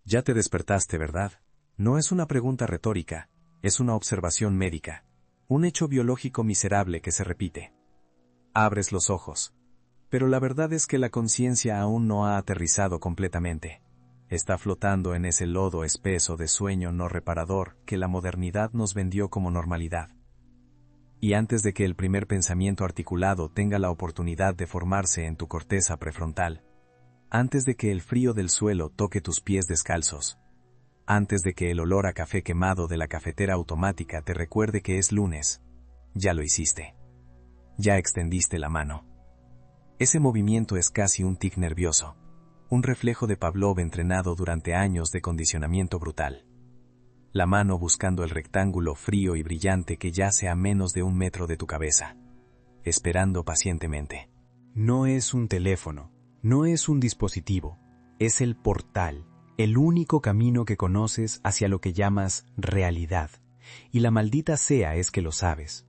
Ya te despertaste, ¿verdad? No es una pregunta retórica, es una observación médica. Un hecho biológico miserable que se repite. Abres los ojos. Pero la verdad es que la conciencia aún no ha aterrizado completamente. Está flotando en ese lodo espeso de sueño no reparador que la modernidad nos vendió como normalidad. Y antes de que el primer pensamiento articulado tenga la oportunidad de formarse en tu corteza prefrontal, antes de que el frío del suelo toque tus pies descalzos, antes de que el olor a café quemado de la cafetera automática te recuerde que es lunes, ya lo hiciste. Ya extendiste la mano. Ese movimiento es casi un tic nervioso, un reflejo de Pavlov entrenado durante años de condicionamiento brutal. La mano buscando el rectángulo frío y brillante que yace a menos de 1 metro de tu cabeza, esperando pacientemente. No es un teléfono, no es un dispositivo, es el portal, el único camino que conoces hacia lo que llamas realidad. Y la maldita sea es que lo sabes.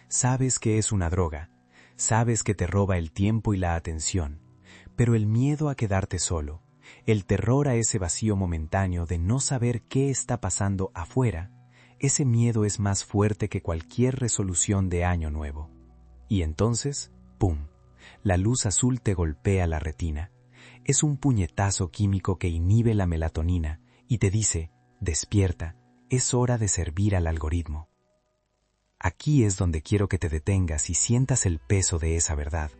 Sabes que es una droga, sabes que te roba el tiempo y la atención, pero el miedo a quedarte solo, el terror a ese vacío momentáneo de no saber qué está pasando afuera, ese miedo es más fuerte que cualquier resolución de año nuevo. Y entonces, ¡pum!, la luz azul te golpea la retina. Es un puñetazo químico que inhibe la melatonina y te dice, despierta, es hora de servir al algoritmo. Aquí es donde quiero que te detengas y sientas el peso de esa verdad,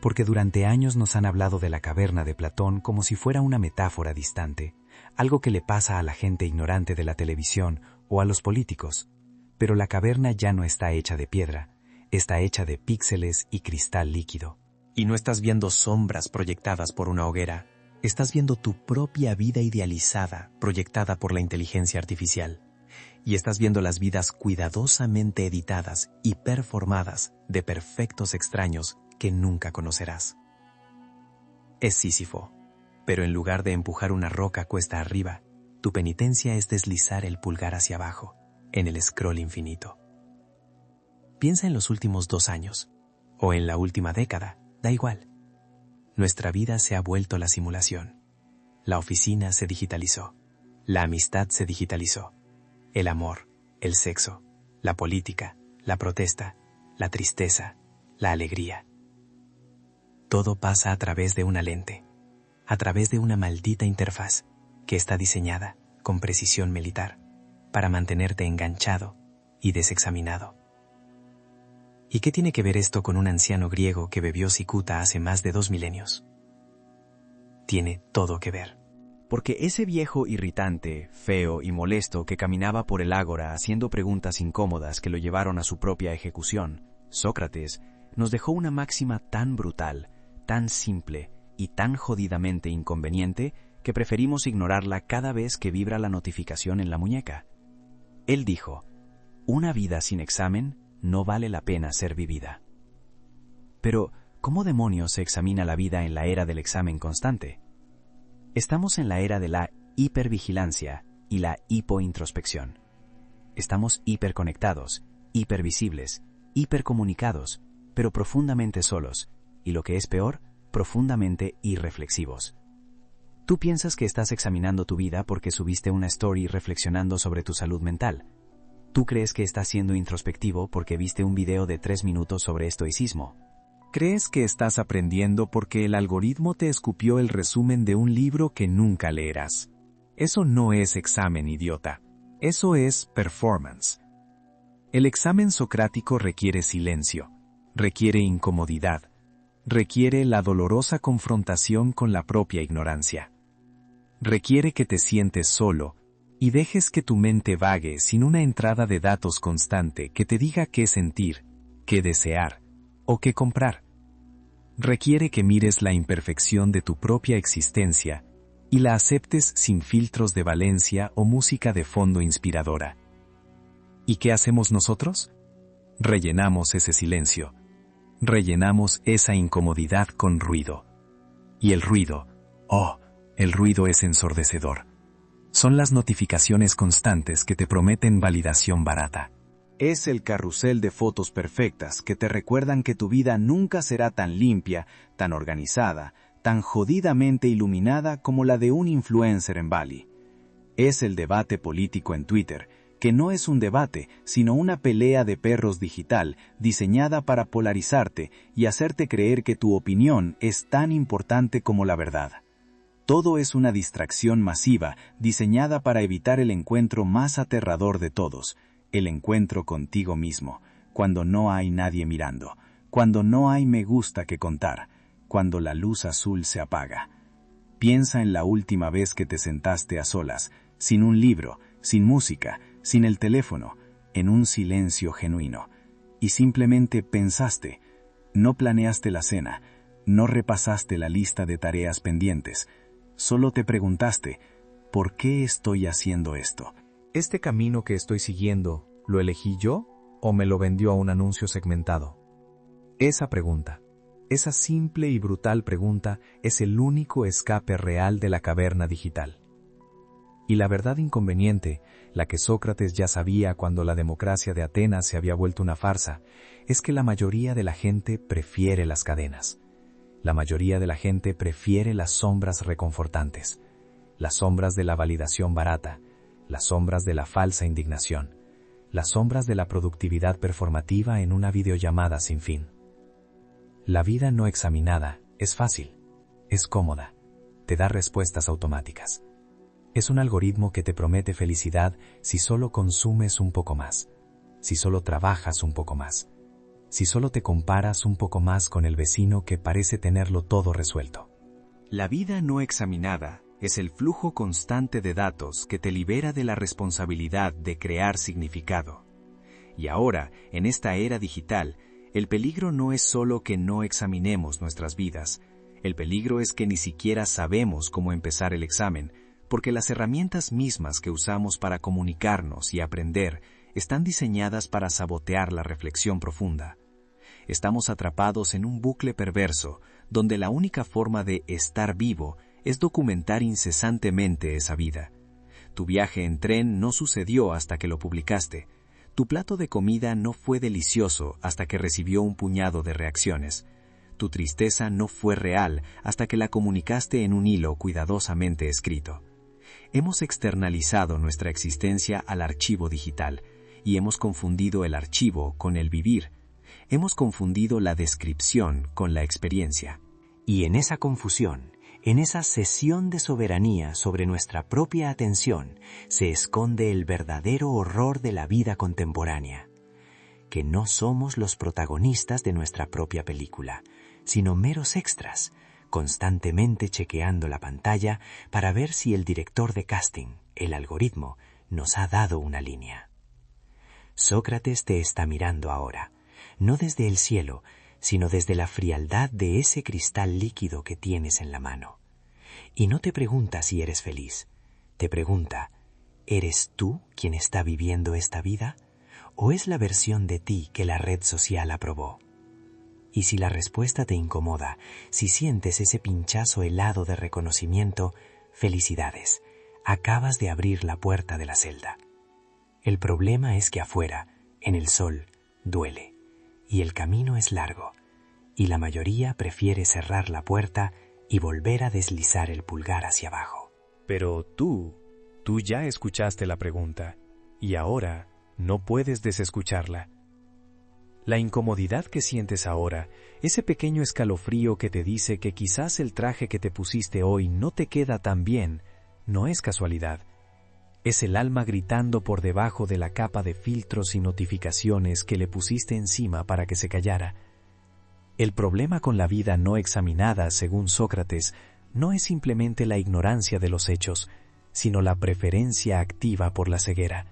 porque durante años nos han hablado de la caverna de Platón como si fuera una metáfora distante, algo que le pasa a la gente ignorante de la televisión o a los políticos. Pero la caverna ya no está hecha de piedra, está hecha de píxeles y cristal líquido. Y no estás viendo sombras proyectadas por una hoguera, estás viendo tu propia vida idealizada, proyectada por la inteligencia artificial. Y estás viendo las vidas cuidadosamente editadas y performadas de perfectos extraños que nunca conocerás. Es Sísifo, pero en lugar de empujar una roca cuesta arriba, tu penitencia es deslizar el pulgar hacia abajo, en el scroll infinito. Piensa en los últimos 2 años, o en la última década, da igual. Nuestra vida se ha vuelto la simulación. La oficina se digitalizó, la amistad se digitalizó, el amor, el sexo, la política, la protesta, la tristeza, la alegría. Todo pasa a través de una lente, a través de una maldita interfaz que está diseñada con precisión militar para mantenerte enganchado y desexaminado. ¿Y qué tiene que ver esto con un anciano griego que bebió cicuta hace más de 2 milenios? Tiene todo que ver. Porque ese viejo irritante, feo y molesto que caminaba por el ágora haciendo preguntas incómodas que lo llevaron a su propia ejecución, Sócrates, nos dejó una máxima tan brutal, tan simple y tan jodidamente inconveniente que preferimos ignorarla cada vez que vibra la notificación en la muñeca. Él dijo, una vida sin examen no vale la pena ser vivida. Pero, ¿cómo demonios se examina la vida en la era del examen constante? Estamos en la era de la hipervigilancia y la hipointrospección. Estamos hiperconectados, hipervisibles, hipercomunicados, pero profundamente solos, y lo que es peor, profundamente irreflexivos. Tú piensas que estás examinando tu vida porque subiste una story reflexionando sobre tu salud mental. Tú crees que estás siendo introspectivo porque viste un video de 3 minutos sobre estoicismo. ¿Crees que estás aprendiendo porque el algoritmo te escupió el resumen de un libro que nunca leerás? Eso no es examen, idiota. Eso es performance. El examen socrático requiere silencio, requiere incomodidad, requiere la dolorosa confrontación con la propia ignorancia. Requiere que te sientes solo y dejes que tu mente vague sin una entrada de datos constante que te diga qué sentir, qué desear o qué comprar. Requiere que mires la imperfección de tu propia existencia y la aceptes sin filtros de valencia o música de fondo inspiradora. ¿Y qué hacemos nosotros? Rellenamos ese silencio. Rellenamos esa incomodidad con ruido. Y el ruido, el ruido es ensordecedor. Son las notificaciones constantes que te prometen validación barata. Es el carrusel de fotos perfectas que te recuerdan que tu vida nunca será tan limpia, tan organizada, tan jodidamente iluminada como la de un influencer en Bali. Es el debate político en Twitter, que no es un debate, sino una pelea de perros digital diseñada para polarizarte y hacerte creer que tu opinión es tan importante como la verdad. Todo es una distracción masiva diseñada para evitar el encuentro más aterrador de todos, el encuentro contigo mismo, cuando no hay nadie mirando, cuando no hay me gusta que contar, cuando la luz azul se apaga. Piensa en la última vez que te sentaste a solas, sin un libro, sin música, sin el teléfono, en un silencio genuino, y simplemente pensaste. No planeaste la cena, no repasaste la lista de tareas pendientes, solo te preguntaste, ¿por qué estoy haciendo esto? ¿Este camino que estoy siguiendo, lo elegí yo o me lo vendió a un anuncio segmentado? Esa pregunta, esa simple y brutal pregunta, es el único escape real de la caverna digital. Y la verdad inconveniente, la que Sócrates ya sabía cuando la democracia de Atenas se había vuelto una farsa, es que la mayoría de la gente prefiere las cadenas. La mayoría de la gente prefiere las sombras reconfortantes, las sombras de la validación barata, las sombras de la falsa indignación, las sombras de la productividad performativa en una videollamada sin fin. La vida no examinada es fácil, es cómoda, te da respuestas automáticas. Es un algoritmo que te promete felicidad si solo consumes un poco más, si solo trabajas un poco más, si solo te comparas un poco más con el vecino que parece tenerlo todo resuelto. La vida no examinada es el flujo constante de datos que te libera de la responsabilidad de crear significado. Y ahora, en esta era digital, el peligro no es solo que no examinemos nuestras vidas, el peligro es que ni siquiera sabemos cómo empezar el examen, porque las herramientas mismas que usamos para comunicarnos y aprender están diseñadas para sabotear la reflexión profunda. Estamos atrapados en un bucle perverso, donde la única forma de estar vivo es documentar incesantemente esa vida. Tu viaje en tren no sucedió hasta que lo publicaste. Tu plato de comida no fue delicioso hasta que recibió un puñado de reacciones. Tu tristeza no fue real hasta que la comunicaste en un hilo cuidadosamente escrito. Hemos externalizado nuestra existencia al archivo digital y hemos confundido el archivo con el vivir. Hemos confundido la descripción con la experiencia. Y en esa confusión, en esa cesión de soberanía sobre nuestra propia atención, se esconde el verdadero horror de la vida contemporánea. Que no somos los protagonistas de nuestra propia película, sino meros extras, constantemente chequeando la pantalla para ver si el director de casting, el algoritmo, nos ha dado una línea. Sócrates te está mirando ahora, no desde el cielo, sino desde la frialdad de ese cristal líquido que tienes en la mano. Y no te pregunta si eres feliz, te pregunta, ¿eres tú quien está viviendo esta vida? ¿O es la versión de ti que la red social aprobó? Y si la respuesta te incomoda, si sientes ese pinchazo helado de reconocimiento, felicidades, acabas de abrir la puerta de la celda. El problema es que afuera, en el sol, duele, y el camino es largo, y la mayoría prefiere cerrar la puerta y volver a deslizar el pulgar hacia abajo. Pero tú ya escuchaste la pregunta, y ahora no puedes desescucharla. La incomodidad que sientes ahora, ese pequeño escalofrío que te dice que quizás el traje que te pusiste hoy no te queda tan bien, no es casualidad. Es el alma gritando por debajo de la capa de filtros y notificaciones que le pusiste encima para que se callara. El problema con la vida no examinada, según Sócrates, no es simplemente la ignorancia de los hechos, sino la preferencia activa por la ceguera.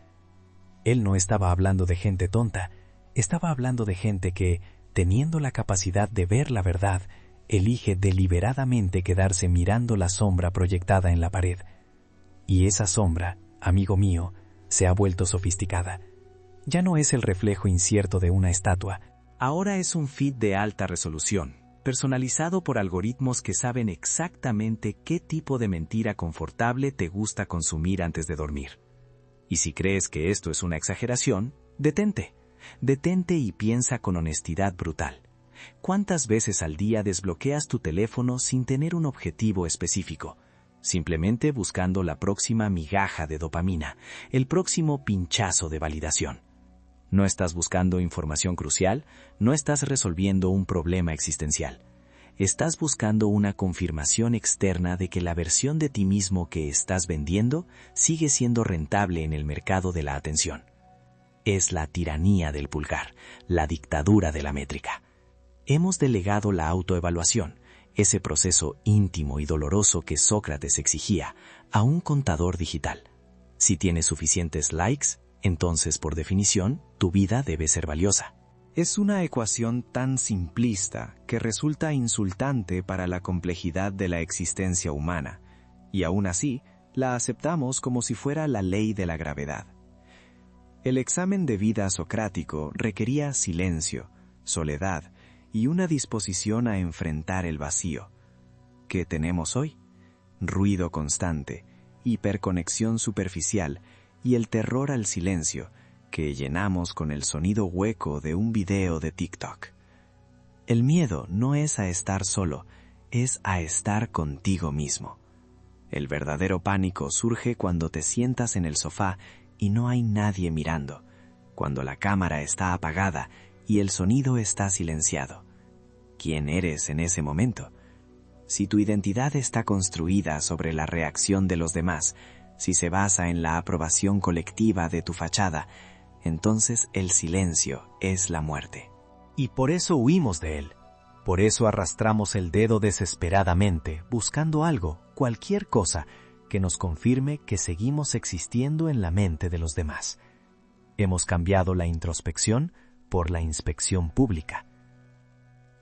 Él no estaba hablando de gente tonta, estaba hablando de gente que, teniendo la capacidad de ver la verdad, elige deliberadamente quedarse mirando la sombra proyectada en la pared. Y esa sombra, amigo mío, se ha vuelto sofisticada. Ya no es el reflejo incierto de una estatua. Ahora es un feed de alta resolución, personalizado por algoritmos que saben exactamente qué tipo de mentira confortable te gusta consumir antes de dormir. Y si crees que esto es una exageración, detente. Detente y piensa con honestidad brutal. ¿Cuántas veces al día desbloqueas tu teléfono sin tener un objetivo específico? simplemente buscando la próxima migaja de dopamina, el próximo pinchazo de validación. No estás buscando información crucial, no estás resolviendo un problema existencial. Estás buscando una confirmación externa de que la versión de ti mismo que estás vendiendo sigue siendo rentable en el mercado de la atención. Es la tiranía del pulgar, la dictadura de la métrica. Hemos delegado la autoevaluación, ese proceso íntimo y doloroso que Sócrates exigía, a un contador digital. Si tienes suficientes likes, entonces por definición, tu vida debe ser valiosa. Es una ecuación tan simplista que resulta insultante para la complejidad de la existencia humana, y aún así la aceptamos como si fuera la ley de la gravedad. El examen de vida socrático requería silencio, soledad y una disposición a enfrentar el vacío. ¿Qué tenemos hoy? Ruido constante, hiperconexión superficial y el terror al silencio, que llenamos con el sonido hueco de un video de TikTok. El miedo no es a estar solo, es a estar contigo mismo. El verdadero pánico surge cuando te sientas en el sofá y no hay nadie mirando, cuando la cámara está apagada y el sonido está silenciado. ¿Quién eres en ese momento? Si tu identidad está construida sobre la reacción de los demás, si se basa en la aprobación colectiva de tu fachada, entonces el silencio es la muerte. Y por eso huimos de él. Por eso arrastramos el dedo desesperadamente, buscando algo, cualquier cosa, que nos confirme que seguimos existiendo en la mente de los demás. Hemos cambiado la introspección por la inspección pública.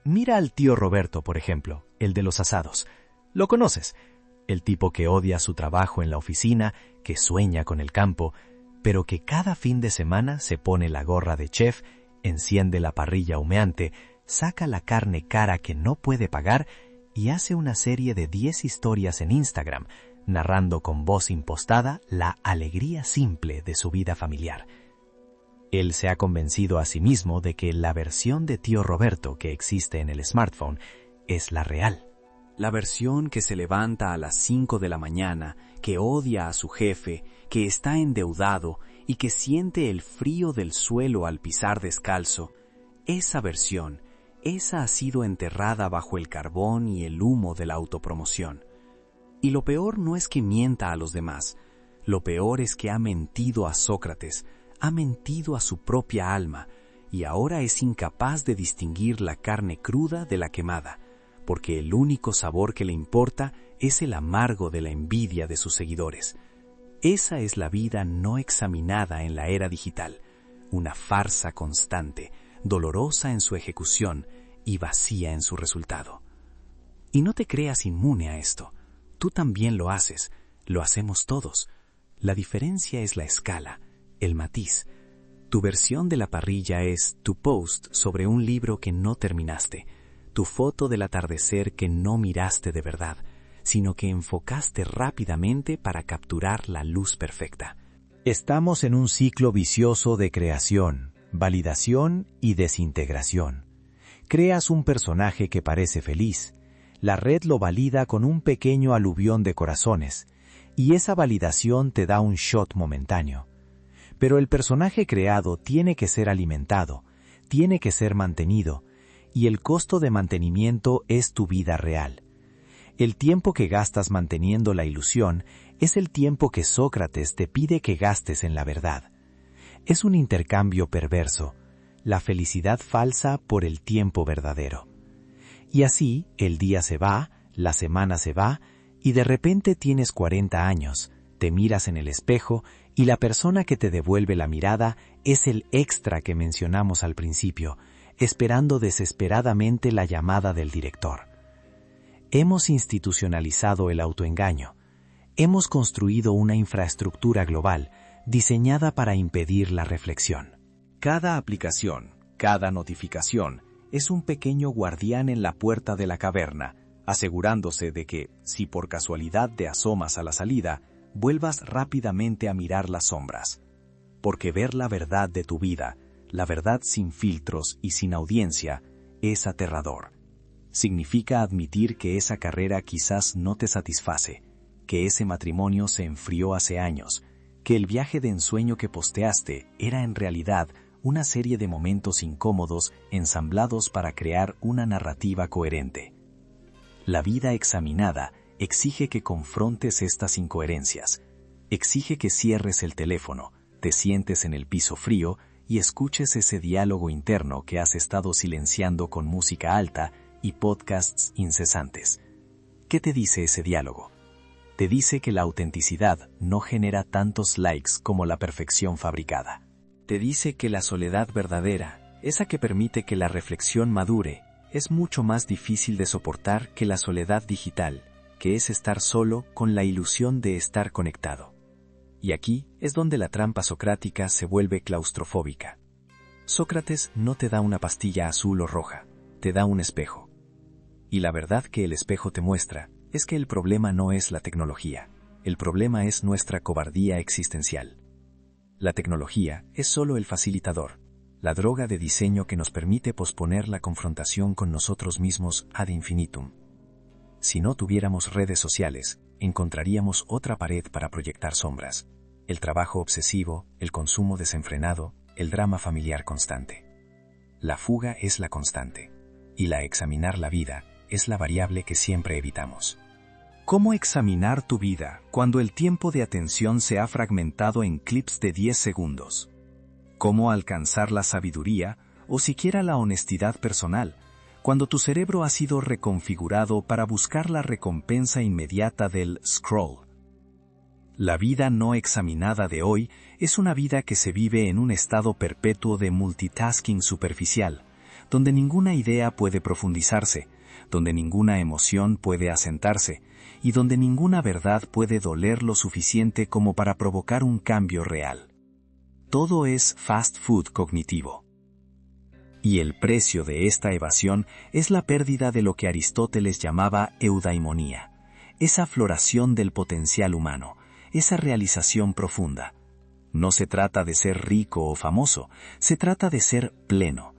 Mira al tío Roberto, por ejemplo, el de los asados. ¿Lo conoces? El tipo que odia su trabajo en la oficina, que sueña con el campo, pero que cada fin de semana se pone la gorra de chef, enciende la parrilla humeante, saca la carne cara que no puede pagar y hace una serie de 10 historias en Instagram, narrando con voz impostada la alegría simple de su vida familiar. Él se ha convencido a sí mismo de que la versión de tío Roberto que existe en el smartphone es la real. La versión que se levanta a las 5 de la mañana, que odia a su jefe, que está endeudado y que siente el frío del suelo al pisar descalzo. Esa versión, esa ha sido enterrada bajo el carbón y el humo de la autopromoción. Y lo peor no es que mienta a los demás, lo peor es que ha mentido a Sócrates, ha mentido a su propia alma, y ahora es incapaz de distinguir la carne cruda de la quemada, porque el único sabor que le importa es el amargo de la envidia de sus seguidores. Esa es la vida no examinada en la era digital, una farsa constante, dolorosa en su ejecución y vacía en su resultado. Y no te creas inmune a esto. Tú también lo haces, lo hacemos todos. La diferencia es la escala, el matiz. Tu versión de la parrilla es tu post sobre un libro que no terminaste, tu foto del atardecer que no miraste de verdad, sino que enfocaste rápidamente para capturar la luz perfecta. Estamos en un ciclo vicioso de creación, validación y desintegración. Creas un personaje que parece feliz. La red lo valida con un pequeño aluvión de corazones, y esa validación te da un shot momentáneo. Pero el personaje creado tiene que ser alimentado, tiene que ser mantenido, y el costo de mantenimiento es tu vida real. El tiempo que gastas manteniendo la ilusión es el tiempo que Sócrates te pide que gastes en la verdad. Es un intercambio perverso, la felicidad falsa por el tiempo verdadero. Y así, el día se va, la semana se va, y de repente tienes 40 años, te miras en el espejo y la persona que te devuelve la mirada es el extra que mencionamos al principio, esperando desesperadamente la llamada del director. Hemos institucionalizado el autoengaño. Hemos construido una infraestructura global diseñada para impedir la reflexión. Cada aplicación, cada notificación, es un pequeño guardián en la puerta de la caverna, asegurándose de que, si por casualidad te asomas a la salida, vuelvas rápidamente a mirar las sombras. Porque ver la verdad de tu vida, la verdad sin filtros y sin audiencia, es aterrador. Significa admitir que esa carrera quizás no te satisface, que ese matrimonio se enfrió hace años, que el viaje de ensueño que posteaste era en realidad una serie de momentos incómodos ensamblados para crear una narrativa coherente. La vida examinada exige que confrontes estas incoherencias, exige que cierres el teléfono, te sientes en el piso frío y escuches ese diálogo interno que has estado silenciando con música alta y podcasts incesantes. ¿Qué te dice ese diálogo? Te dice que la autenticidad no genera tantos likes como la perfección fabricada. Te dice que la soledad verdadera, esa que permite que la reflexión madure, es mucho más difícil de soportar que la soledad digital, que es estar solo con la ilusión de estar conectado. Y aquí es donde la trampa socrática se vuelve claustrofóbica. Sócrates no te da una pastilla azul o roja, te da un espejo. Y la verdad que el espejo te muestra es que el problema no es la tecnología, el problema es nuestra cobardía existencial. La tecnología es solo el facilitador, la droga de diseño que nos permite posponer la confrontación con nosotros mismos ad infinitum. Si no tuviéramos redes sociales, encontraríamos otra pared para proyectar sombras, el trabajo obsesivo, el consumo desenfrenado, el drama familiar constante. La fuga es la constante, y la examinar la vida es la variable que siempre evitamos. ¿Cómo examinar tu vida cuando el tiempo de atención se ha fragmentado en clips de 10 segundos? ¿Cómo alcanzar la sabiduría o siquiera la honestidad personal cuando tu cerebro ha sido reconfigurado para buscar la recompensa inmediata del scroll? La vida no examinada de hoy es una vida que se vive en un estado perpetuo de multitasking superficial, donde ninguna idea puede profundizarse, donde ninguna emoción puede asentarse y donde ninguna verdad puede doler lo suficiente como para provocar un cambio real. Todo es fast food cognitivo. Y el precio de esta evasión es la pérdida de lo que Aristóteles llamaba eudaimonía, esa floración del potencial humano, esa realización profunda. No se trata de ser rico o famoso, se trata de ser pleno.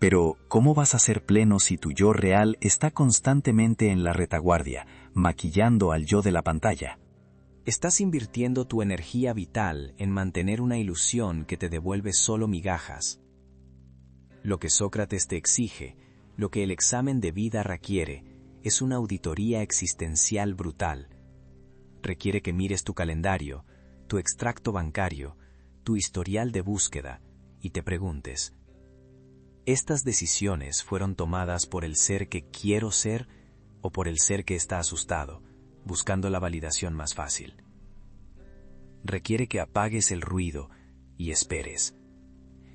Pero, ¿cómo vas a ser pleno si tu yo real está constantemente en la retaguardia, maquillando al yo de la pantalla? Estás invirtiendo tu energía vital en mantener una ilusión que te devuelve solo migajas. Lo que Sócrates te exige, lo que el examen de vida requiere, es una auditoría existencial brutal. Requiere que mires tu calendario, tu extracto bancario, tu historial de búsqueda y te preguntes, ¿estas decisiones fueron tomadas por el ser que quiero ser o por el ser que está asustado, buscando la validación más fácil? Requiere que apagues el ruido y esperes.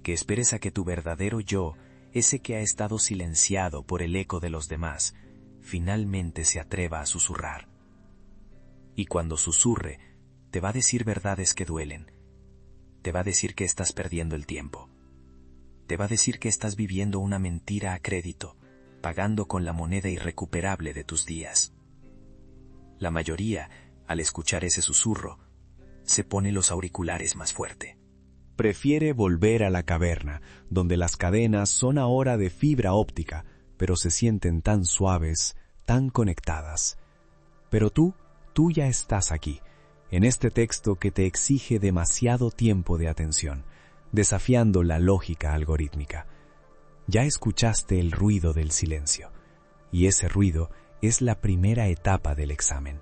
Que esperes a que tu verdadero yo, ese que ha estado silenciado por el eco de los demás, finalmente se atreva a susurrar. Y cuando susurre, te va a decir verdades que duelen. Te va a decir que estás perdiendo el tiempo. Te va a decir que estás viviendo una mentira a crédito, pagando con la moneda irrecuperable de tus días. La mayoría, al escuchar ese susurro, se pone los auriculares más fuerte. Prefiere volver a la caverna, donde las cadenas son ahora de fibra óptica, pero se sienten tan suaves, tan conectadas. Pero tú ya estás aquí, en este texto que te exige demasiado tiempo de atención, desafiando la lógica algorítmica. Ya escuchaste el ruido del silencio, y ese ruido es la primera etapa del examen.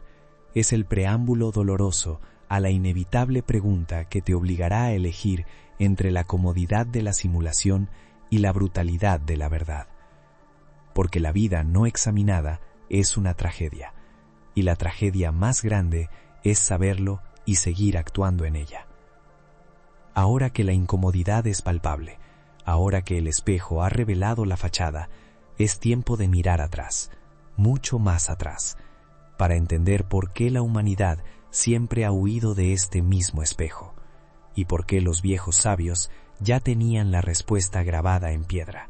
Es el preámbulo doloroso a la inevitable pregunta que te obligará a elegir entre la comodidad de la simulación y la brutalidad de la verdad. Porque la vida no examinada es una tragedia, y la tragedia más grande es saberlo y seguir actuando en ella. Ahora que la incomodidad es palpable, ahora que el espejo ha revelado la fachada, es tiempo de mirar atrás, mucho más atrás, para entender por qué la humanidad siempre ha huido de este mismo espejo, y por qué los viejos sabios ya tenían la respuesta grabada en piedra.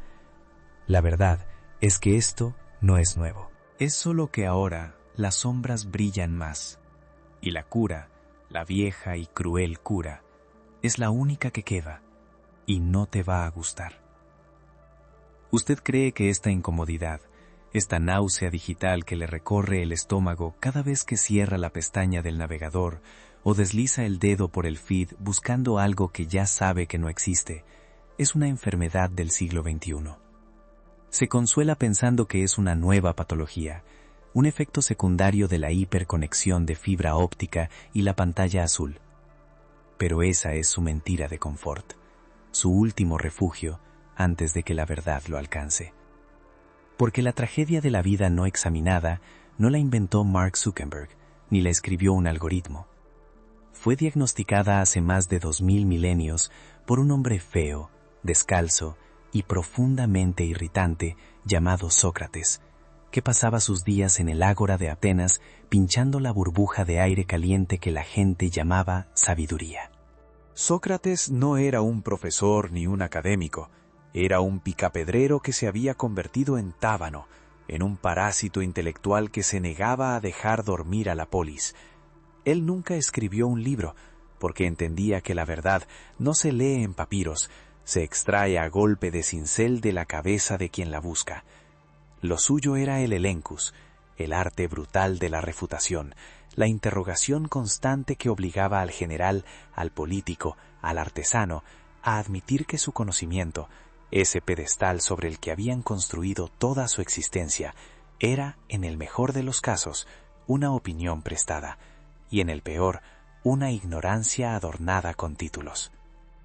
La verdad es que esto no es nuevo. Es solo que ahora las sombras brillan más, y la cura, la vieja y cruel cura, es la única que queda, y no te va a gustar. Usted cree que esta incomodidad, esta náusea digital que le recorre el estómago cada vez que cierra la pestaña del navegador o desliza el dedo por el feed buscando algo que ya sabe que no existe, es una enfermedad del siglo XXI. Se consuela pensando que es una nueva patología, un efecto secundario de la hiperconexión de fibra óptica y la pantalla azul. Pero esa es su mentira de confort, su último refugio antes de que la verdad lo alcance. Porque la tragedia de la vida no examinada no la inventó Mark Zuckerberg, ni la escribió un algoritmo. Fue diagnosticada hace más de 2000 milenios por un hombre feo, descalzo y profundamente irritante llamado Sócrates, que pasaba sus días en el ágora de Atenas pinchando la burbuja de aire caliente que la gente llamaba sabiduría. Sócrates no era un profesor ni un académico, era un picapedrero que se había convertido en tábano, en un parásito intelectual que se negaba a dejar dormir a la polis. Él nunca escribió un libro, porque entendía que la verdad no se lee en papiros, se extrae a golpe de cincel de la cabeza de quien la busca. Lo suyo era el elencus, el arte brutal de la refutación, la interrogación constante que obligaba al general, al político, al artesano, a admitir que su conocimiento, ese pedestal sobre el que habían construido toda su existencia, era, en el mejor de los casos, una opinión prestada, y en el peor, una ignorancia adornada con títulos.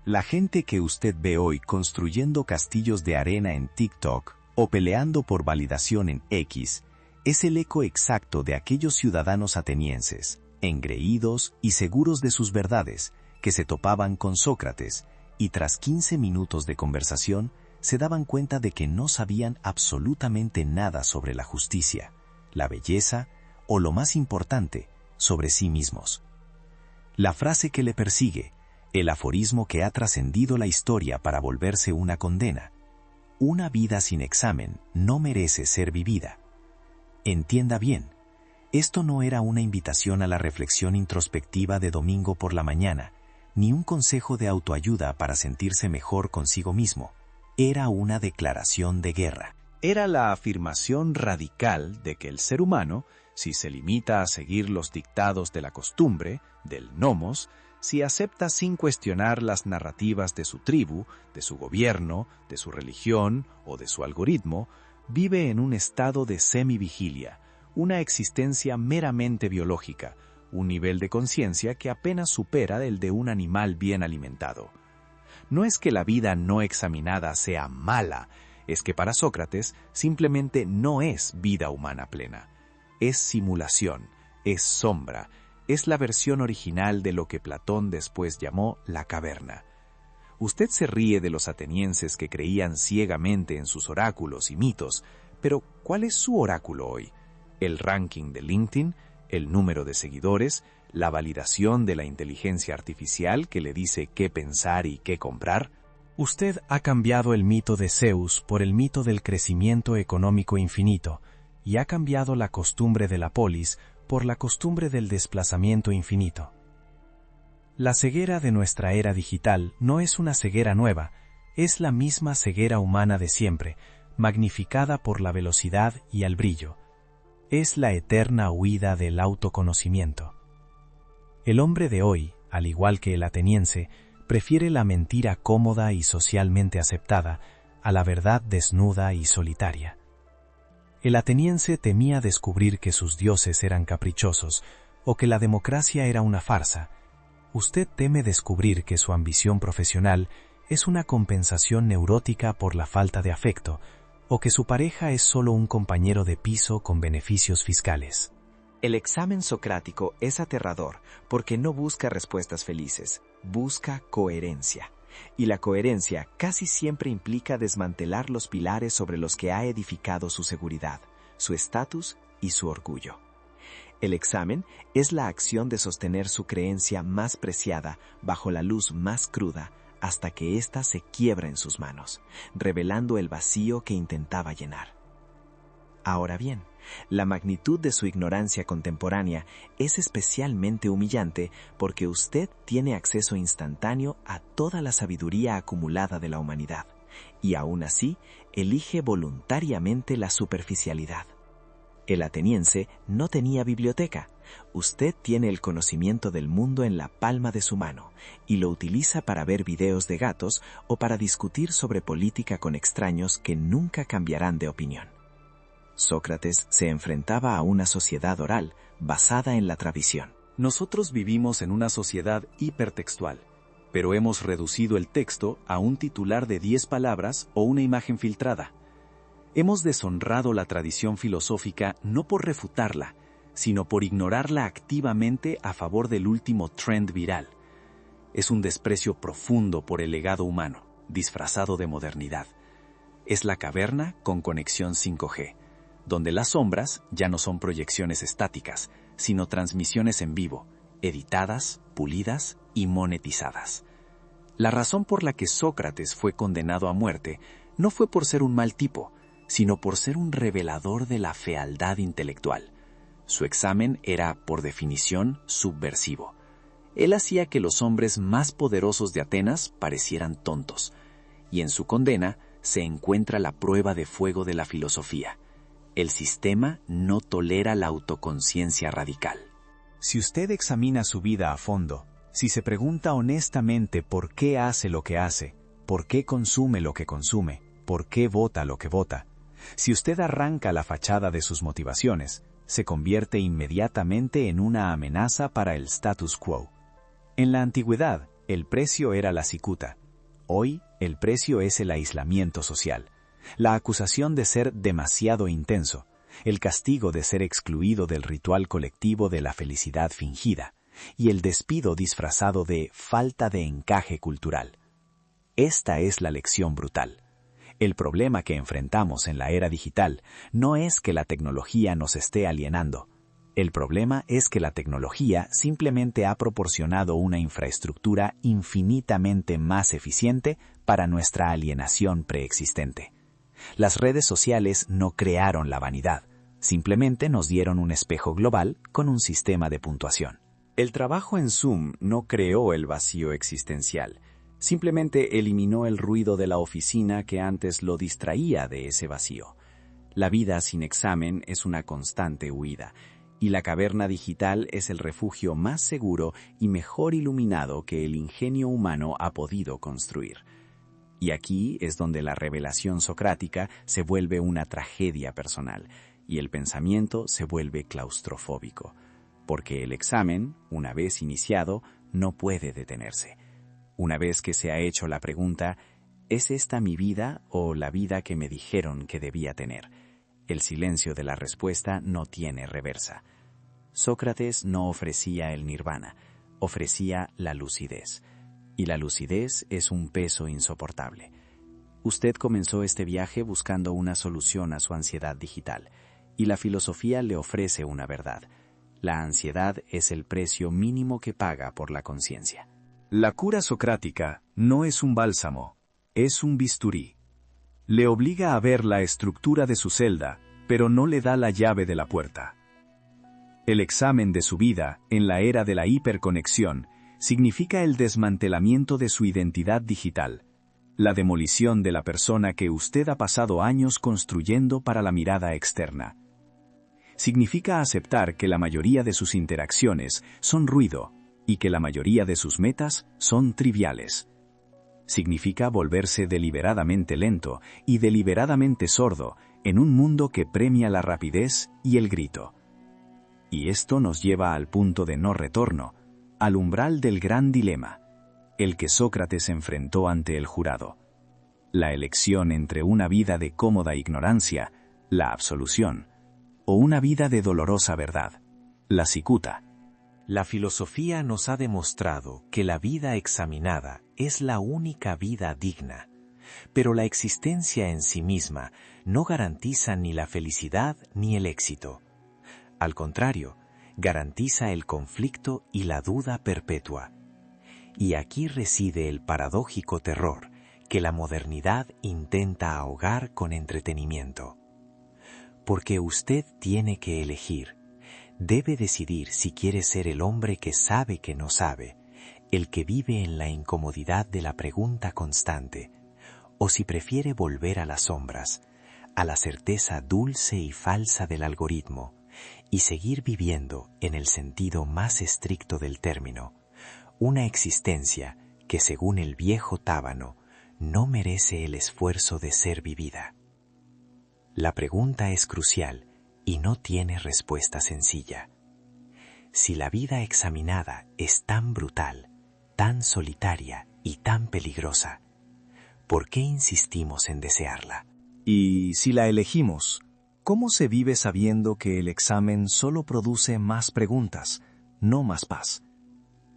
La gente que usted ve hoy construyendo castillos de arena en TikTok o peleando por validación en X es el eco exacto de aquellos ciudadanos atenienses, engreídos y seguros de sus verdades, que se topaban con Sócrates y tras 15 minutos de conversación se daban cuenta de que no sabían absolutamente nada sobre la justicia, la belleza o, lo más importante, sobre sí mismos. La frase que le persigue, el aforismo que ha trascendido la historia para volverse una condena: una vida sin examen no merece ser vivida. Entienda bien, esto no era una invitación a la reflexión introspectiva de domingo por la mañana, ni un consejo de autoayuda para sentirse mejor consigo mismo. Era una declaración de guerra. Era la afirmación radical de que el ser humano, si se limita a seguir los dictados de la costumbre, del nomos, si acepta sin cuestionar las narrativas de su tribu, de su gobierno, de su religión o de su algoritmo, vive en un estado de semivigilia, una existencia meramente biológica, un nivel de conciencia que apenas supera el de un animal bien alimentado. No es que la vida no examinada sea mala, es que para Sócrates simplemente no es vida humana plena. Es simulación, es sombra, es la versión original de lo que Platón después llamó la caverna. Usted se ríe de los atenienses que creían ciegamente en sus oráculos y mitos, pero ¿cuál es su oráculo hoy? ¿El ranking de LinkedIn? ¿El número de seguidores? ¿La validación de la inteligencia artificial que le dice qué pensar y qué comprar? Usted ha cambiado el mito de Zeus por el mito del crecimiento económico infinito y ha cambiado la costumbre de la polis por la costumbre del desplazamiento infinito. La ceguera de nuestra era digital no es una ceguera nueva, es la misma ceguera humana de siempre, magnificada por la velocidad y el brillo. Es la eterna huida del autoconocimiento. El hombre de hoy, al igual que el ateniense, prefiere la mentira cómoda y socialmente aceptada a la verdad desnuda y solitaria. El ateniense temía descubrir que sus dioses eran caprichosos o que la democracia era una farsa. Usted teme descubrir que su ambición profesional es una compensación neurótica por la falta de afecto o que su pareja es solo un compañero de piso con beneficios fiscales. El examen socrático es aterrador porque no busca respuestas felices, busca coherencia. Y la coherencia casi siempre implica desmantelar los pilares sobre los que ha edificado su seguridad, su estatus y su orgullo. El examen es la acción de sostener su creencia más preciada bajo la luz más cruda hasta que ésta se quiebra en sus manos, revelando el vacío que intentaba llenar. Ahora bien, la magnitud de su ignorancia contemporánea es especialmente humillante porque usted tiene acceso instantáneo a toda la sabiduría acumulada de la humanidad, y aún así elige voluntariamente la superficialidad. El ateniense no tenía biblioteca. Usted tiene el conocimiento del mundo en la palma de su mano y lo utiliza para ver videos de gatos o para discutir sobre política con extraños que nunca cambiarán de opinión. Sócrates se enfrentaba a una sociedad oral basada en la tradición. Nosotros vivimos en una sociedad hipertextual, pero hemos reducido el texto a un titular de 10 palabras o una imagen filtrada. Hemos deshonrado la tradición filosófica no por refutarla, sino por ignorarla activamente a favor del último trend viral. Es un desprecio profundo por el legado humano, disfrazado de modernidad. Es la caverna con conexión 5G, donde las sombras ya no son proyecciones estáticas, sino transmisiones en vivo, editadas, pulidas y monetizadas. La razón por la que Sócrates fue condenado a muerte no fue por ser un mal tipo, sino por ser un revelador de la fealdad intelectual. Su examen era, por definición, subversivo. Él hacía que los hombres más poderosos de Atenas parecieran tontos, y en su condena se encuentra la prueba de fuego de la filosofía. El sistema no tolera la autoconciencia radical. Si usted examina su vida a fondo, si se pregunta honestamente por qué hace lo que hace, por qué consume lo que consume, por qué vota lo que vota, si usted arranca la fachada de sus motivaciones, se convierte inmediatamente en una amenaza para el status quo. En la antigüedad, el precio era la cicuta. Hoy, el precio es el aislamiento social, la acusación de ser demasiado intenso, el castigo de ser excluido del ritual colectivo de la felicidad fingida, y el despido disfrazado de falta de encaje cultural. Esta es la lección brutal. El problema que enfrentamos en la era digital no es que la tecnología nos esté alienando. El problema es que la tecnología simplemente ha proporcionado una infraestructura infinitamente más eficiente para nuestra alienación preexistente. Las redes sociales no crearon la vanidad, simplemente nos dieron un espejo global con un sistema de puntuación. El trabajo en Zoom no creó el vacío existencial, simplemente eliminó el ruido de la oficina que antes lo distraía de ese vacío. La vida sin examen es una constante huida, y la caverna digital es el refugio más seguro y mejor iluminado que el ingenio humano ha podido construir. Y aquí es donde la revelación socrática se vuelve una tragedia personal, y el pensamiento se vuelve claustrofóbico, porque el examen, una vez iniciado, no puede detenerse. Una vez que se ha hecho la pregunta, ¿es esta mi vida o la vida que me dijeron que debía tener? El silencio de la respuesta no tiene reversa. Sócrates no ofrecía el nirvana, ofrecía la lucidez. Y la lucidez es un peso insoportable. Usted comenzó este viaje buscando una solución a su ansiedad digital, y la filosofía le ofrece una verdad. La ansiedad es el precio mínimo que paga por la conciencia. La cura socrática no es un bálsamo, es un bisturí. Le obliga a ver la estructura de su celda, pero no le da la llave de la puerta. El examen de su vida, en la era de la hiperconexión, significa el desmantelamiento de su identidad digital, la demolición de la persona que usted ha pasado años construyendo para la mirada externa. Significa aceptar que la mayoría de sus interacciones son ruido y que la mayoría de sus metas son triviales. Significa volverse deliberadamente lento y deliberadamente sordo en un mundo que premia la rapidez y el grito. Y esto nos lleva al punto de no retorno, al umbral del gran dilema, el que Sócrates enfrentó ante el jurado. La elección entre una vida de cómoda ignorancia, la absolución, o una vida de dolorosa verdad, la cicuta. La filosofía nos ha demostrado que la vida examinada es la única vida digna, pero la existencia en sí misma no garantiza ni la felicidad ni el éxito. Al contrario, garantiza el conflicto y la duda perpetua. Y aquí reside el paradójico terror que la modernidad intenta ahogar con entretenimiento. Porque usted tiene que elegir. Debe decidir si quiere ser el hombre que sabe que no sabe, el que vive en la incomodidad de la pregunta constante, o si prefiere volver a las sombras, a la certeza dulce y falsa del algoritmo, y seguir viviendo, en el sentido más estricto del término, una existencia que, según el viejo tábano, no merece el esfuerzo de ser vivida. La pregunta es crucial y no tiene respuesta sencilla. Si la vida examinada es tan brutal, tan solitaria y tan peligrosa, ¿por qué insistimos en desearla? Y si la elegimos, ¿cómo se vive sabiendo que el examen solo produce más preguntas, no más paz?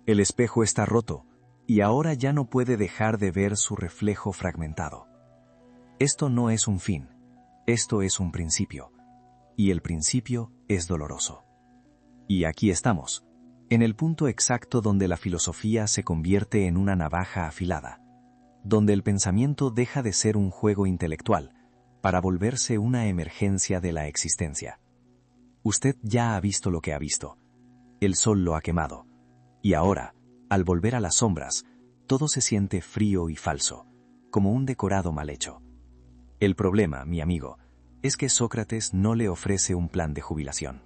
El espejo está roto, y ahora ya no puede dejar de ver su reflejo fragmentado. Esto no es un fin, esto es un principio, y el principio es doloroso. Y aquí estamos, en el punto exacto donde la filosofía se convierte en una navaja afilada, donde el pensamiento deja de ser un juego intelectual para volverse una emergencia de la existencia. Usted ya ha visto lo que ha visto. El sol lo ha quemado. Y ahora, al volver a las sombras, todo se siente frío y falso, como un decorado mal hecho. El problema, mi amigo, es que Sócrates no le ofrece un plan de jubilación.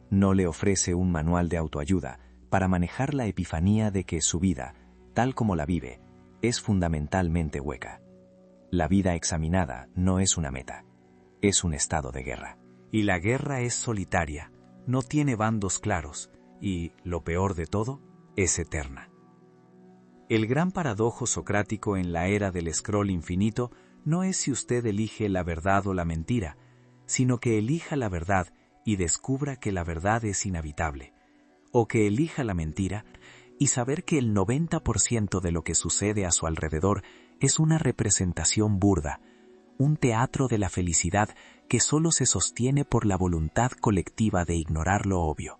No le ofrece un manual de autoayuda para manejar la epifanía de que su vida, tal como la vive, es fundamentalmente hueca. La vida examinada no es una meta, es un estado de guerra. Y la guerra es solitaria, no tiene bandos claros y, lo peor de todo, es eterna. El gran paradojo socrático en la era del scroll infinito no es si usted elige la verdad o la mentira, sino que elija la verdad y descubra que la verdad es inhabitable, o que elija la mentira y saber que el 90% de lo que sucede a su alrededor es una representación burda, un teatro de la felicidad que solo se sostiene por la voluntad colectiva de ignorar lo obvio.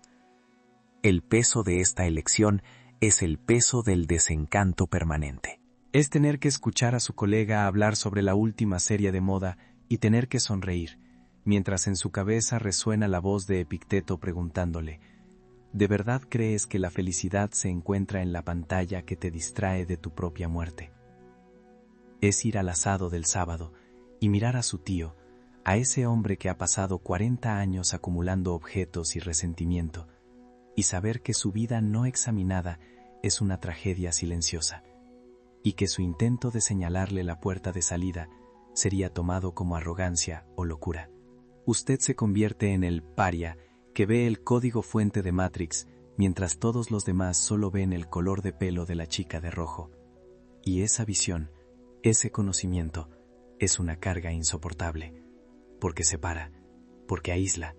El peso de esta elección es el peso del desencanto permanente. Es tener que escuchar a su colega hablar sobre la última serie de moda y tener que sonreír, mientras en su cabeza resuena la voz de Epicteto preguntándole: ¿de verdad crees que la felicidad se encuentra en la pantalla que te distrae de tu propia muerte? Es ir al asado del sábado y mirar a su tío, a ese hombre que ha pasado 40 años acumulando objetos y resentimiento, y saber que su vida no examinada es una tragedia silenciosa, y que su intento de señalarle la puerta de salida sería tomado como arrogancia o locura. Usted se convierte en el paria que ve el código fuente de Matrix, mientras todos los demás solo ven el color de pelo de la chica de rojo. Y esa visión, ese conocimiento, es una carga insoportable, porque separa, porque aísla,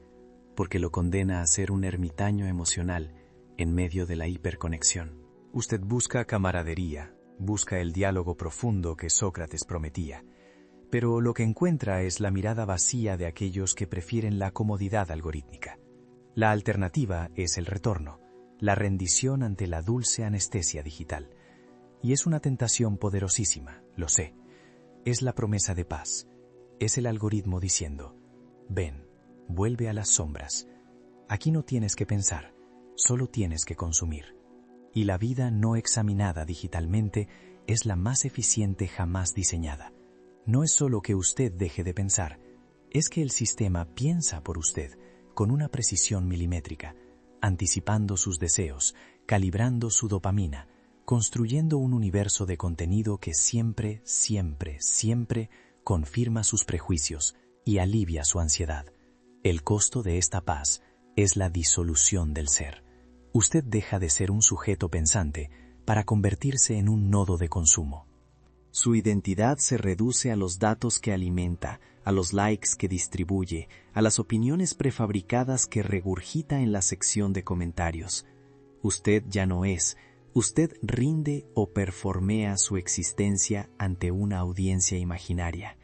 porque lo condena a ser un ermitaño emocional en medio de la hiperconexión. Usted busca camaradería, busca el diálogo profundo que Sócrates prometía, pero lo que encuentra es la mirada vacía de aquellos que prefieren la comodidad algorítmica. La alternativa es el retorno, la rendición ante la dulce anestesia digital. Y es una tentación poderosísima, lo sé. Es la promesa de paz. Es el algoritmo diciendo: ven, vuelve a las sombras. Aquí no tienes que pensar, solo tienes que consumir. Y la vida no examinada digitalmente es la más eficiente jamás diseñada. No es solo que usted deje de pensar, es que el sistema piensa por usted con una precisión milimétrica, anticipando sus deseos, calibrando su dopamina, construyendo un universo de contenido que siempre, siempre, siempre confirma sus prejuicios y alivia su ansiedad. El costo de esta paz es la disolución del ser. Usted deja de ser un sujeto pensante para convertirse en un nodo de consumo. Su identidad se reduce a los datos que alimenta, a los likes que distribuye, a las opiniones prefabricadas que regurgita en la sección de comentarios. Usted ya no es, usted rinde o performea su existencia ante una audiencia imaginaria.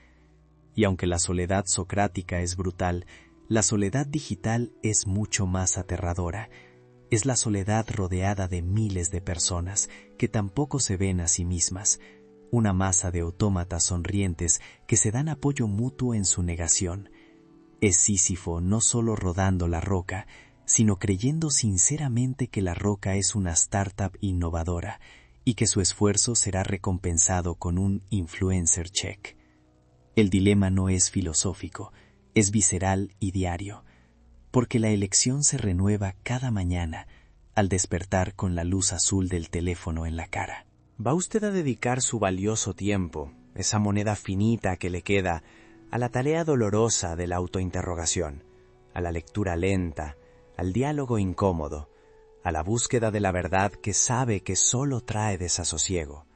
Y aunque la soledad socrática es brutal, la soledad digital es mucho más aterradora. Es la soledad rodeada de miles de personas que tampoco se ven a sí mismas, una masa de autómatas sonrientes que se dan apoyo mutuo en su negación. Es Sísifo no solo rodando la roca, sino creyendo sinceramente que la roca es una startup innovadora y que su esfuerzo será recompensado con un influencer check. El dilema no es filosófico, es visceral y diario, porque la elección se renueva cada mañana al despertar con la luz azul del teléfono en la cara. ¿Va usted a dedicar su valioso tiempo, esa moneda finita que le queda, a la tarea dolorosa de la autointerrogación, a la lectura lenta, al diálogo incómodo, a la búsqueda de la verdad que sabe que solo trae desasosiego?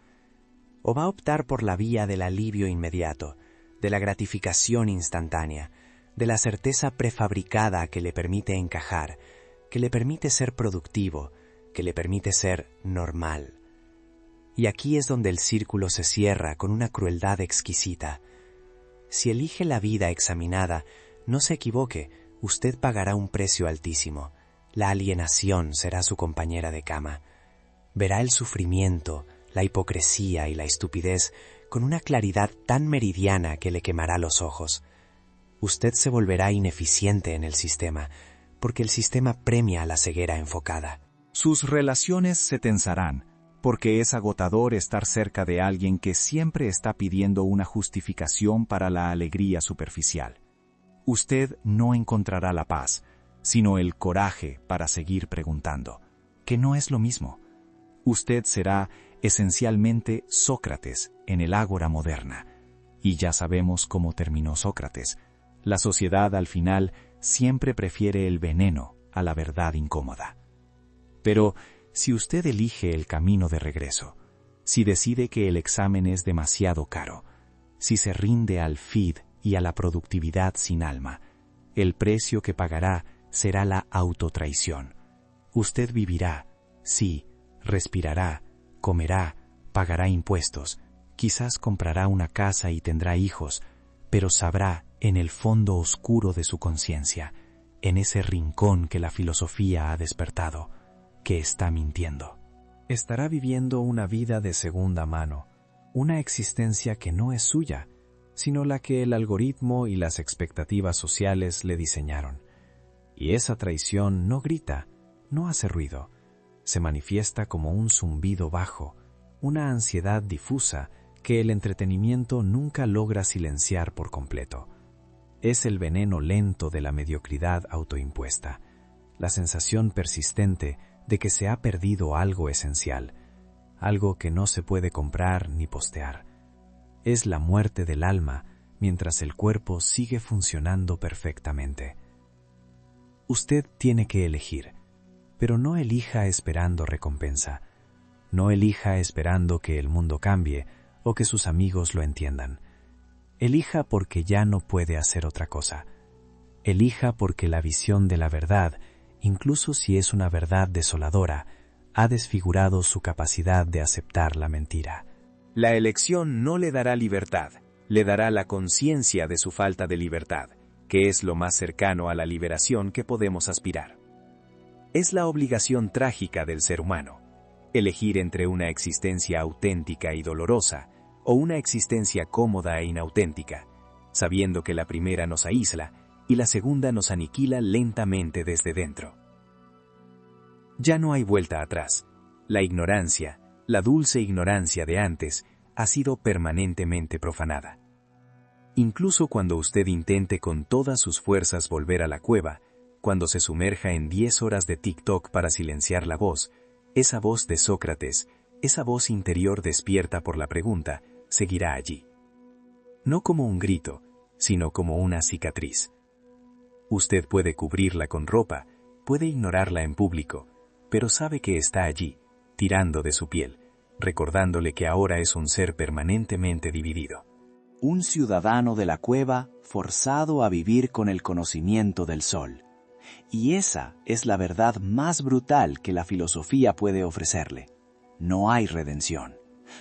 ¿O va a optar por la vía del alivio inmediato, de la gratificación instantánea, de la certeza prefabricada que le permite encajar, que le permite ser productivo, que le permite ser normal? Y aquí es donde el círculo se cierra con una crueldad exquisita. Si elige la vida examinada, no se equivoque, usted pagará un precio altísimo. La alienación será su compañera de cama. Verá el sufrimiento, la hipocresía y la estupidez con una claridad tan meridiana que le quemará los ojos. Usted se volverá ineficiente en el sistema, porque el sistema premia a la ceguera enfocada. Sus relaciones se tensarán, porque es agotador estar cerca de alguien que siempre está pidiendo una justificación para la alegría superficial. Usted no encontrará la paz, sino el coraje para seguir preguntando, que no es lo mismo. Usted será esencialmente Sócrates en el ágora moderna, y ya sabemos cómo terminó Sócrates. La sociedad al final siempre prefiere el veneno a la verdad incómoda. Pero si usted elige el camino de regreso, si decide que el examen es demasiado caro, si se rinde al feed y a la productividad sin alma, el precio que pagará será la autotraición. Usted vivirá, sí, respirará, comerá, pagará impuestos, quizás comprará una casa y tendrá hijos, pero sabrá en el fondo oscuro de su conciencia, en ese rincón que la filosofía ha despertado, que está mintiendo. Estará viviendo una vida de segunda mano, una existencia que no es suya, sino la que el algoritmo y las expectativas sociales le diseñaron. Y esa traición no grita, no hace ruido, se manifiesta como un zumbido bajo, una ansiedad difusa que el entretenimiento nunca logra silenciar por completo. Es el veneno lento de la mediocridad autoimpuesta, la sensación persistente de que se ha perdido algo esencial, algo que no se puede comprar ni postear. Es la muerte del alma mientras el cuerpo sigue funcionando perfectamente. Usted tiene que elegir, pero no elija esperando recompensa. No elija esperando que el mundo cambie o que sus amigos lo entiendan. Elija porque ya no puede hacer otra cosa. Elija porque la visión de la verdad, incluso si es una verdad desoladora, ha desfigurado su capacidad de aceptar la mentira. La elección no le dará libertad, le dará la conciencia de su falta de libertad, que es lo más cercano a la liberación que podemos aspirar. Es la obligación trágica del ser humano, elegir entre una existencia auténtica y dolorosa o una existencia cómoda e inauténtica, sabiendo que la primera nos aísla y la segunda nos aniquila lentamente desde dentro. Ya no hay vuelta atrás. La ignorancia, la dulce ignorancia de antes, ha sido permanentemente profanada. Incluso cuando usted intente con todas sus fuerzas volver a la cueva, cuando se sumerja en 10 horas de TikTok para silenciar la voz, esa voz de Sócrates, esa voz interior despierta por la pregunta, seguirá allí. No como un grito, sino como una cicatriz. Usted puede cubrirla con ropa, puede ignorarla en público, pero sabe que está allí, tirando de su piel, recordándole que ahora es un ser permanentemente dividido. Un ciudadano de la cueva forzado a vivir con el conocimiento del sol. Y esa es la verdad más brutal que la filosofía puede ofrecerle. No hay redención.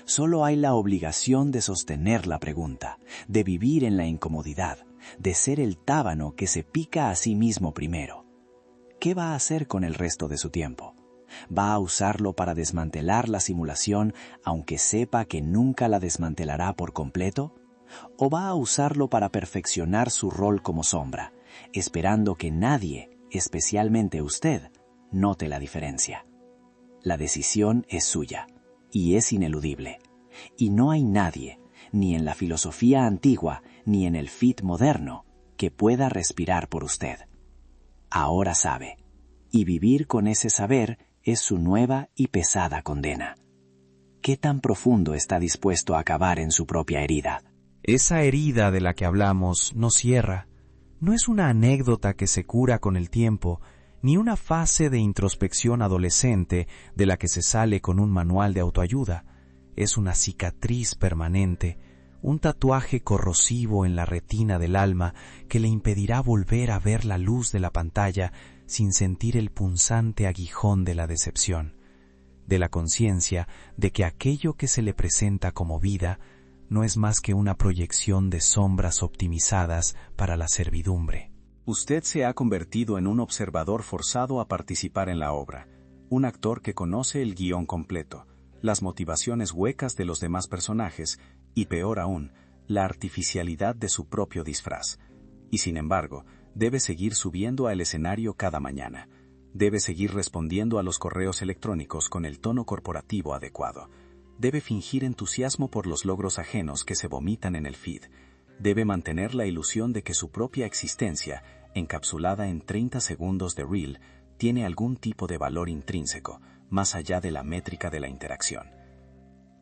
Solo hay la obligación de sostener la pregunta, de vivir en la incomodidad, de ser el tábano que se pica a sí mismo primero. ¿Qué va a hacer con el resto de su tiempo? ¿Va a usarlo para desmantelar la simulación aunque sepa que nunca la desmantelará por completo? ¿O va a usarlo para perfeccionar su rol como sombra, esperando que nadie, especialmente usted, note la diferencia? La decisión es suya. y es ineludible. Y no hay nadie, ni en la filosofía antigua, ni en el fit moderno, que pueda respirar por usted. Ahora sabe, y vivir con ese saber es su nueva y pesada condena. ¿Qué tan profundo está dispuesto a acabar en su propia herida? Esa herida de la que hablamos no cierra. No es una anécdota que se cura con el tiempo, ni una fase de introspección adolescente de la que se sale con un manual de autoayuda. Es una cicatriz permanente, un tatuaje corrosivo en la retina del alma que le impedirá volver a ver la luz de la pantalla sin sentir el punzante aguijón de la decepción, de la conciencia de que aquello que se le presenta como vida no es más que una proyección de sombras optimizadas para la servidumbre. Usted se ha convertido en un observador forzado a participar en la obra, un actor que conoce el guión completo, las motivaciones huecas de los demás personajes y, peor aún, la artificialidad de su propio disfraz. Y sin embargo, debe seguir subiendo al escenario cada mañana. Debe seguir respondiendo a los correos electrónicos con el tono corporativo adecuado. Debe fingir entusiasmo por los logros ajenos que se vomitan en el feed. Debe mantener la ilusión de que su propia existencia, encapsulada en 30 segundos de reel, tiene algún tipo de valor intrínseco, más allá de la métrica de la interacción.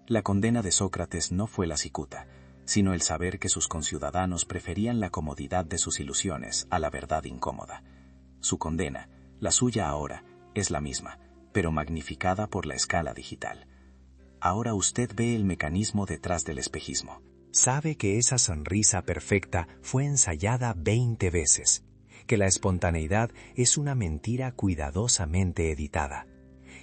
La condena de Sócrates no fue la cicuta, sino el saber que sus conciudadanos preferían la comodidad de sus ilusiones a la verdad incómoda. Su condena, la suya ahora, es la misma, pero magnificada por la escala digital. Ahora usted ve el mecanismo detrás del espejismo. Sabe que esa sonrisa perfecta fue ensayada 20 veces, que la espontaneidad es una mentira cuidadosamente editada,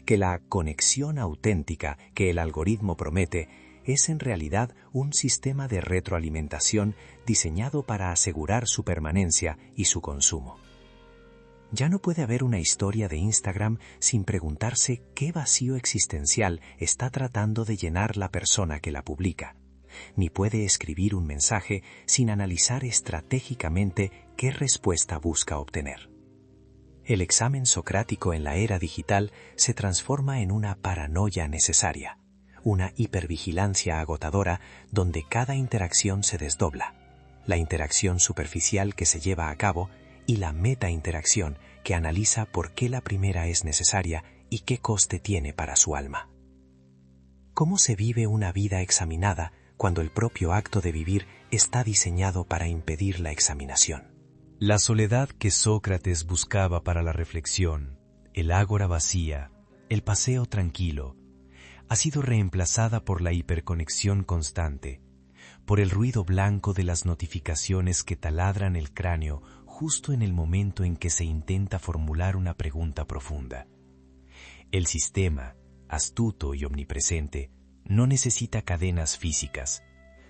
que la conexión auténtica que el algoritmo promete es en realidad un sistema de retroalimentación diseñado para asegurar su permanencia y su consumo. Ya no puede haber una historia de Instagram sin preguntarse qué vacío existencial está tratando de llenar la persona que la publica, ni puede escribir un mensaje sin analizar estratégicamente qué respuesta busca obtener. El examen socrático en la era digital se transforma en una paranoia necesaria, una hipervigilancia agotadora donde cada interacción se desdobla, la interacción superficial que se lleva a cabo y la metainteracción que analiza por qué la primera es necesaria y qué coste tiene para su alma. ¿Cómo se vive una vida examinada cuando el propio acto de vivir está diseñado para impedir la examinación? La soledad que Sócrates buscaba para la reflexión, el ágora vacía, el paseo tranquilo, ha sido reemplazada por la hiperconexión constante, por el ruido blanco de las notificaciones que taladran el cráneo justo en el momento en que se intenta formular una pregunta profunda. El sistema, astuto y omnipresente, no necesita cadenas físicas,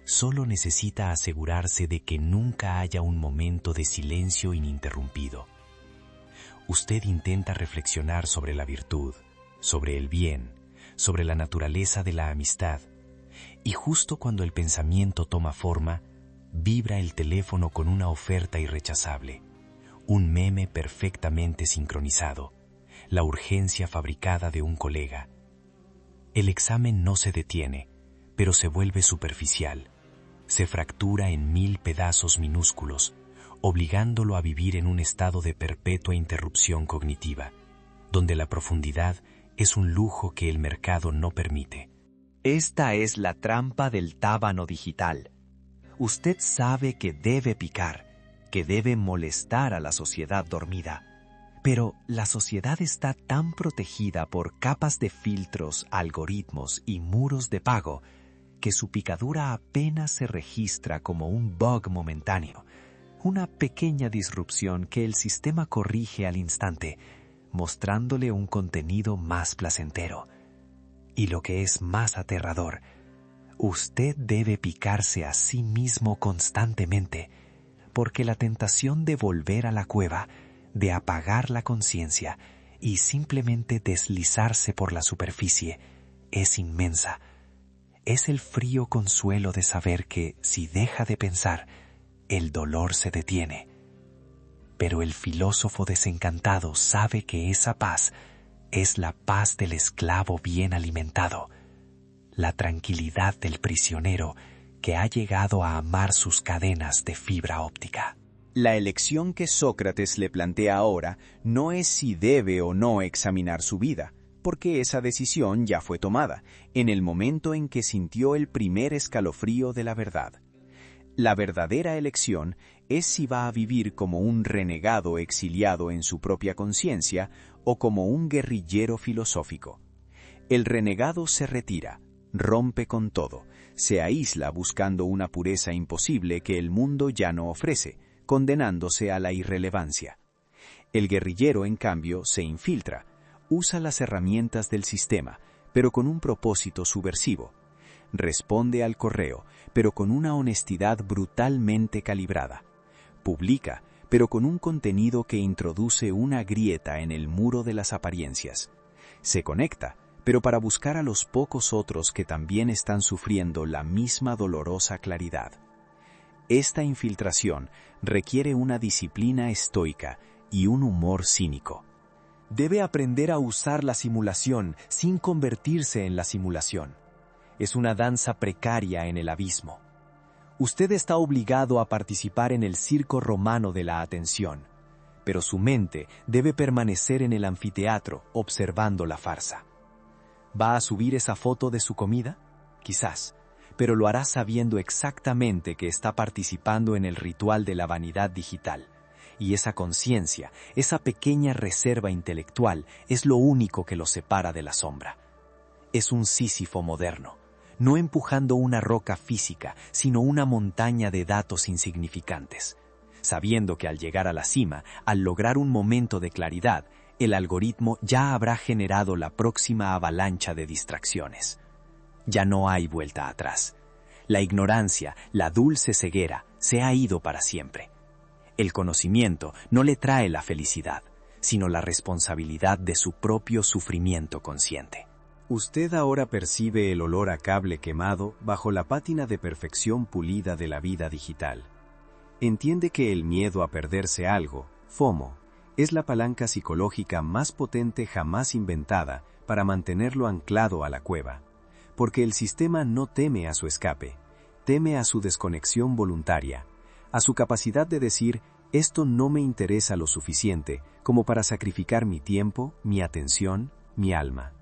solo necesita asegurarse de que nunca haya un momento de silencio ininterrumpido. Usted intenta reflexionar sobre la virtud, sobre el bien, sobre la naturaleza de la amistad, y justo cuando el pensamiento toma forma, vibra el teléfono con una oferta irrechazable, un meme perfectamente sincronizado, la urgencia fabricada de un colega. El examen no se detiene, pero se vuelve superficial, se fractura en 1000 pedazos minúsculos, obligándolo a vivir en un estado de perpetua interrupción cognitiva, donde la profundidad es un lujo que el mercado no permite. Esta es la trampa del tábano digital. Usted sabe que debe picar, que debe molestar a la sociedad dormida. Pero la sociedad está tan protegida por capas de filtros, algoritmos y muros de pago que su picadura apenas se registra como un bug momentáneo, una pequeña disrupción que el sistema corrige al instante, mostrándole un contenido más placentero. Y lo que es más aterrador, usted debe picarse a sí mismo constantemente, porque la tentación de volver a la cueva, de apagar la conciencia y simplemente deslizarse por la superficie, es inmensa. Es el frío consuelo de saber que, si deja de pensar, el dolor se detiene. Pero el filósofo desencantado sabe que esa paz es la paz del esclavo bien alimentado, la tranquilidad del prisionero que ha llegado a amar sus cadenas de fibra óptica. La elección que Sócrates le plantea ahora no es si debe o no examinar su vida, porque esa decisión ya fue tomada, en el momento en que sintió el primer escalofrío de la verdad. La verdadera elección es si va a vivir como un renegado exiliado en su propia conciencia o como un guerrillero filosófico. El renegado se retira, rompe con todo, se aísla buscando una pureza imposible que el mundo ya no ofrece, condenándose a la irrelevancia. El guerrillero, en cambio, se infiltra, usa las herramientas del sistema, pero con un propósito subversivo. Responde al correo, pero con una honestidad brutalmente calibrada. Publica, pero con un contenido que introduce una grieta en el muro de las apariencias. Se conecta, pero para buscar a los pocos otros que también están sufriendo la misma dolorosa claridad. Esta infiltración requiere una disciplina estoica y un humor cínico. Debe aprender a usar la simulación sin convertirse en la simulación. Es una danza precaria en el abismo. Usted está obligado a participar en el circo romano de la atención, pero su mente debe permanecer en el anfiteatro observando la farsa. ¿Va a subir esa foto de su comida? Quizás, pero lo hará sabiendo exactamente que está participando en el ritual de la vanidad digital. Y esa conciencia, esa pequeña reserva intelectual, es lo único que lo separa de la sombra. Es un Sísifo moderno, no empujando una roca física, sino una montaña de datos insignificantes, sabiendo que al llegar a la cima, al lograr un momento de claridad, el algoritmo ya habrá generado la próxima avalancha de distracciones. Ya no hay vuelta atrás. La ignorancia, la dulce ceguera, se ha ido para siempre. El conocimiento no le trae la felicidad, sino la responsabilidad de su propio sufrimiento consciente. Usted ahora percibe el olor a cable quemado bajo la pátina de perfección pulida de la vida digital. Entiende que el miedo a perderse algo, FOMO, es la palanca psicológica más potente jamás inventada para mantenerlo anclado a la cueva, porque el sistema no teme a su escape, teme a su desconexión voluntaria, a su capacidad de decir, esto no me interesa lo suficiente como para sacrificar mi tiempo, mi atención, mi alma.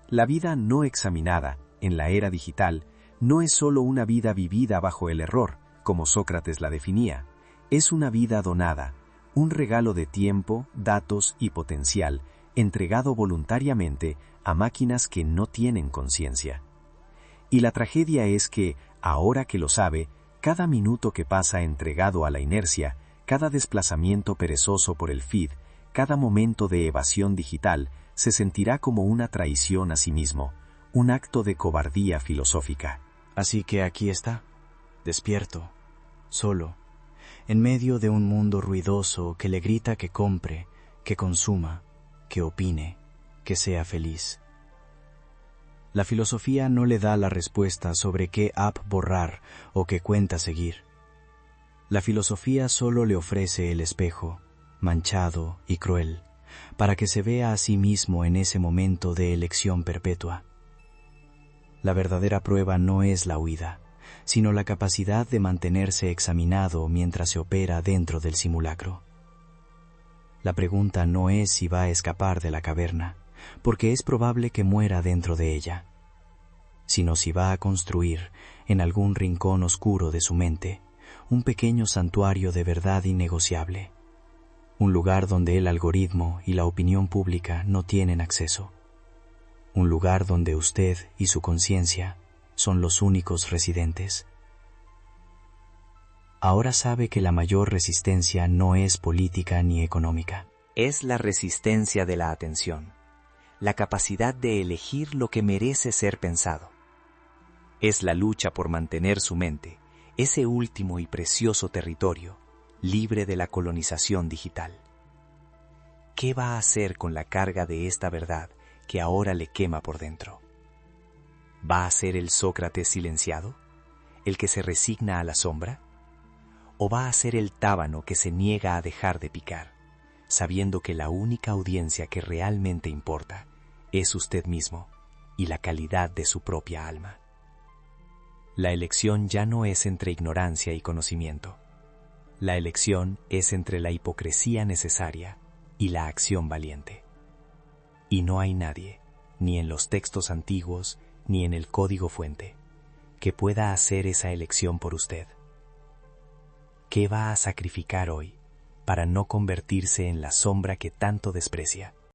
La vida no examinada, en la era digital, no es solo una vida vivida bajo el error, como Sócrates la definía, es una vida donada, un regalo de tiempo, datos y potencial, entregado voluntariamente a máquinas que no tienen conciencia. Y la tragedia es que, ahora que lo sabe, cada minuto que pasa entregado a la inercia, cada desplazamiento perezoso por el feed, cada momento de evasión digital, se sentirá como una traición a sí mismo, un acto de cobardía filosófica. Así que aquí está, despierto, solo, en medio de un mundo ruidoso que le grita que compre, que consuma, que opine, que sea feliz. La filosofía no le da la respuesta sobre qué app borrar o qué cuenta seguir. La filosofía solo le ofrece el espejo, manchado y cruel, para que se vea a sí mismo en ese momento de elección perpetua. La verdadera prueba no es la huida, sino la capacidad de mantenerse examinado mientras se opera dentro del simulacro. La pregunta no es si va a escapar de la caverna, porque es probable que muera dentro de ella, sino si va a construir, en algún rincón oscuro de su mente, un pequeño santuario de verdad innegociable, un lugar donde el algoritmo y la opinión pública no tienen acceso, un lugar donde usted y su conciencia son los únicos residentes. Ahora sabe que la mayor resistencia no es política ni económica. Es la resistencia de la atención, la capacidad de elegir lo que merece ser pensado. Es la lucha por mantener su mente, ese último y precioso territorio, libre de la colonización digital. ¿Qué va a hacer con la carga de esta verdad que ahora le quema por dentro? ¿Va a ser el Sócrates silenciado, el que se resigna a la sombra? ¿O va a ser el tábano que se niega a dejar de picar, sabiendo que la única audiencia que realmente importa es usted mismo, y la calidad de su propia alma. La elección ya no es entre ignorancia y conocimiento. La elección es entre la hipocresía necesaria y la acción valiente. Y no hay nadie, ni en los textos antiguos, ni en el código fuente, que pueda hacer esa elección por usted. ¿Qué va a sacrificar hoy para no convertirse en la sombra que tanto desprecia?